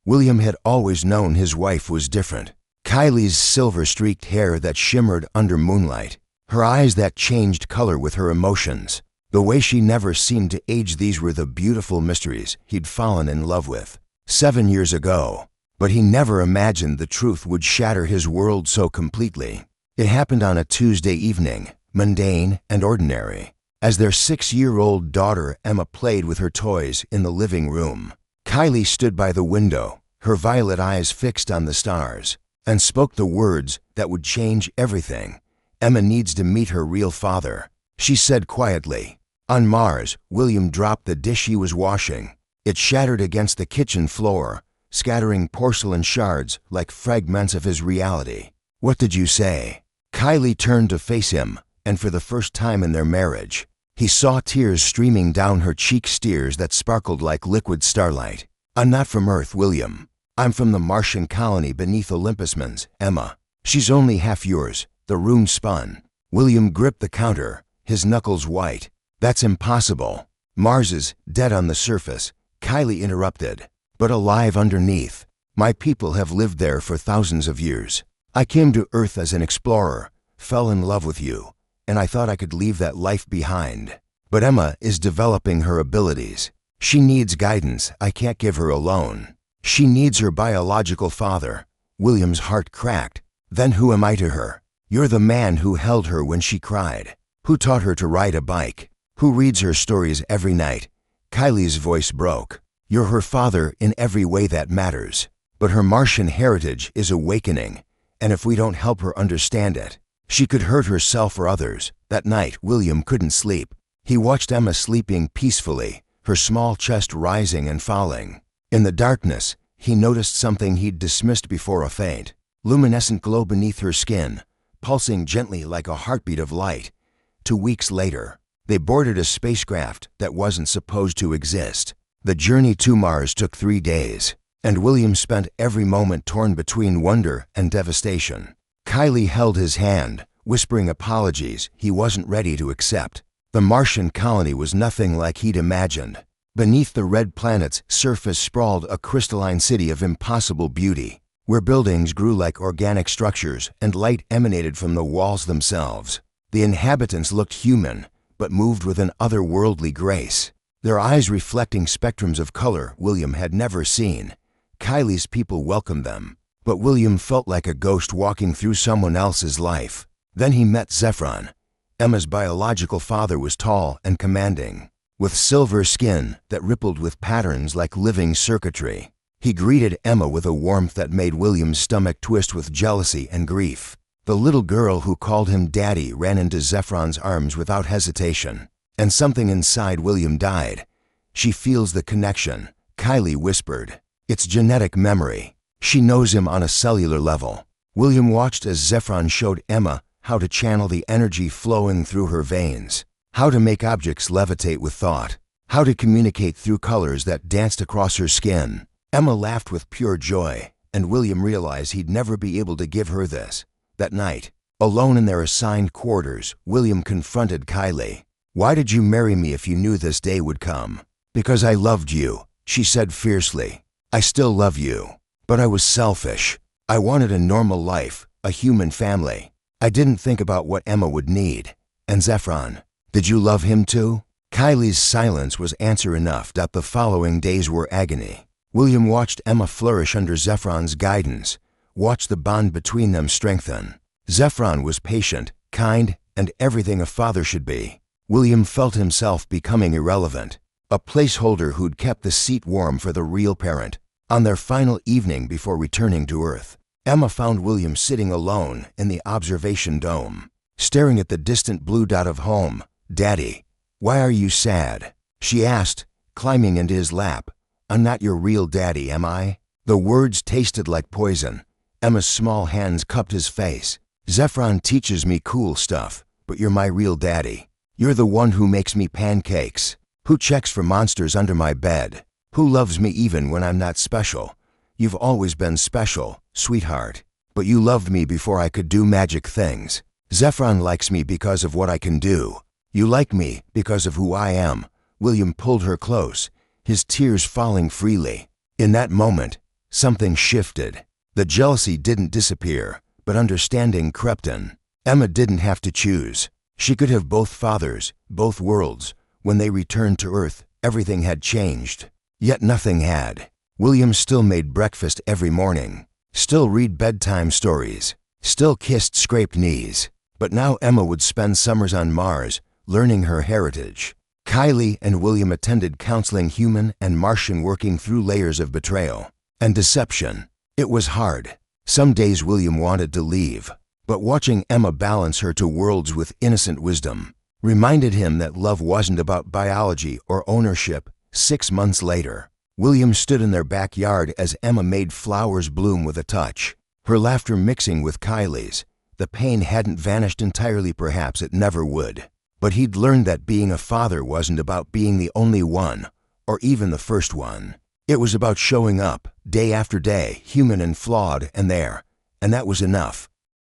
William had always known his wife was different. Kylie's silver-streaked hair that shimmered under moonlight, her eyes that changed color with her emotions. The way she never seemed to age, these were the beautiful mysteries he'd fallen in love with 7 years ago. But he never imagined the truth would shatter his world so completely. It happened on a Tuesday evening, mundane and ordinary, as their 6-year-old daughter Emma played with her toys in the living room. Kylie stood by the window, her violet eyes fixed on the stars, and spoke the words that would change everything. "Emma needs to meet her real father," she said quietly. On Mars, William dropped the dish he was washing. It shattered against the kitchen floor, scattering porcelain shards like fragments of his reality. "What did you say?" Kylie turned to face him, and for the first time in their marriage, he saw tears streaming down her cheeks, tears that sparkled like liquid starlight. "I'm not from Earth, William. I'm from the Martian colony beneath Olympus, Emma. She's only half yours." The room spun. William gripped the counter, his knuckles white. "That's impossible. Mars is dead on the surface," Kylie interrupted, "but alive underneath. My people have lived there for thousands of years. I came to Earth as an explorer, fell in love with you, and I thought I could leave that life behind. But Emma is developing her abilities. She needs guidance I can't give her alone. She needs her biological father." William's heart cracked. "Then who am I to her? You're the man who held her when she cried, who taught her to ride a bike, who reads her stories every night." Kylie's voice broke. "You're her father in every way that matters. But her Martian heritage is awakening, and if we don't help her understand it, she could hurt herself or others." That night, William couldn't sleep. He watched Emma sleeping peacefully, her small chest rising and falling. In the darkness, he noticed something he'd dismissed before: a faint, luminescent glow beneath her skin, pulsing gently like a heartbeat of light. 2 weeks later, they boarded a spacecraft that wasn't supposed to exist. The journey to Mars took 3 days, and William spent every moment torn between wonder and devastation. Kylie held his hand, whispering apologies he wasn't ready to accept. The Martian colony was nothing like he'd imagined. Beneath the red planet's surface sprawled a crystalline city of impossible beauty, where buildings grew like organic structures and light emanated from the walls themselves. The inhabitants looked human, but moved with an otherworldly grace, their eyes reflecting spectrums of color William had never seen. Kylie's people welcomed them, but William felt like a ghost walking through someone else's life. Then he met Zephron. Emma's biological father was tall and commanding, with silver skin that rippled with patterns like living circuitry. He greeted Emma with a warmth that made William's stomach twist with jealousy and grief. The little girl who called him Daddy ran into Zephron's arms without hesitation, and something inside William died. "She feels the connection," Kylie whispered. "It's genetic memory. She knows him on a cellular level." William watched as Zephron showed Emma how to channel the energy flowing through her veins, how to make objects levitate with thought, how to communicate through colors that danced across her skin. Emma laughed with pure joy, and William realized he'd never be able to give her this. That night, alone in their assigned quarters, William confronted Kylie. "Why did you marry me if you knew this day would come?" "Because I loved you," she said fiercely. "I still love you, but I was selfish. I wanted a normal life, a human family. I didn't think about what Emma would need." "And Zephron, did you love him too?" Kylie's silence was answer enough that the following days were agony. William watched Emma flourish under Zephron's guidance, watched the bond between them strengthen. Zephron was patient, kind, and everything a father should be. William felt himself becoming irrelevant, a placeholder who'd kept the seat warm for the real parent. On their final evening before returning to Earth, Emma found William sitting alone in the observation dome, staring at the distant blue dot of home. "Daddy, why are you sad?" she asked, climbing into his lap. "I'm not your real daddy, am I?" The words tasted like poison. Emma's small hands cupped his face. "Zephron teaches me cool stuff, but you're my real daddy. You're the one who makes me pancakes, who checks for monsters under my bed, who loves me even when I'm not special. You've always been special, sweetheart, but you loved me before I could do magic things. Zephron likes me because of what I can do. You like me because of who I am." William pulled her close, his tears falling freely. In that moment, something shifted. The jealousy didn't disappear, but understanding crept in. Emma didn't have to choose. She could have both fathers, both worlds. When they returned to Earth, everything had changed. Yet nothing had. William still made breakfast every morning, still read bedtime stories, still kissed scraped knees. But now Emma would spend summers on Mars, learning her heritage. Kylie and William attended counseling, human and Martian, working through layers of betrayal and deception. It was hard. Some days William wanted to leave, but watching Emma balance her two worlds with innocent wisdom reminded him that love wasn't about biology or ownership. 6 months later, William stood in their backyard as Emma made flowers bloom with a touch, her laughter mixing with Kylie's. The pain hadn't vanished entirely, perhaps it never would. But he'd learned that being a father wasn't about being the only one, or even the first one. It was about showing up, day after day, human and flawed, and that was enough.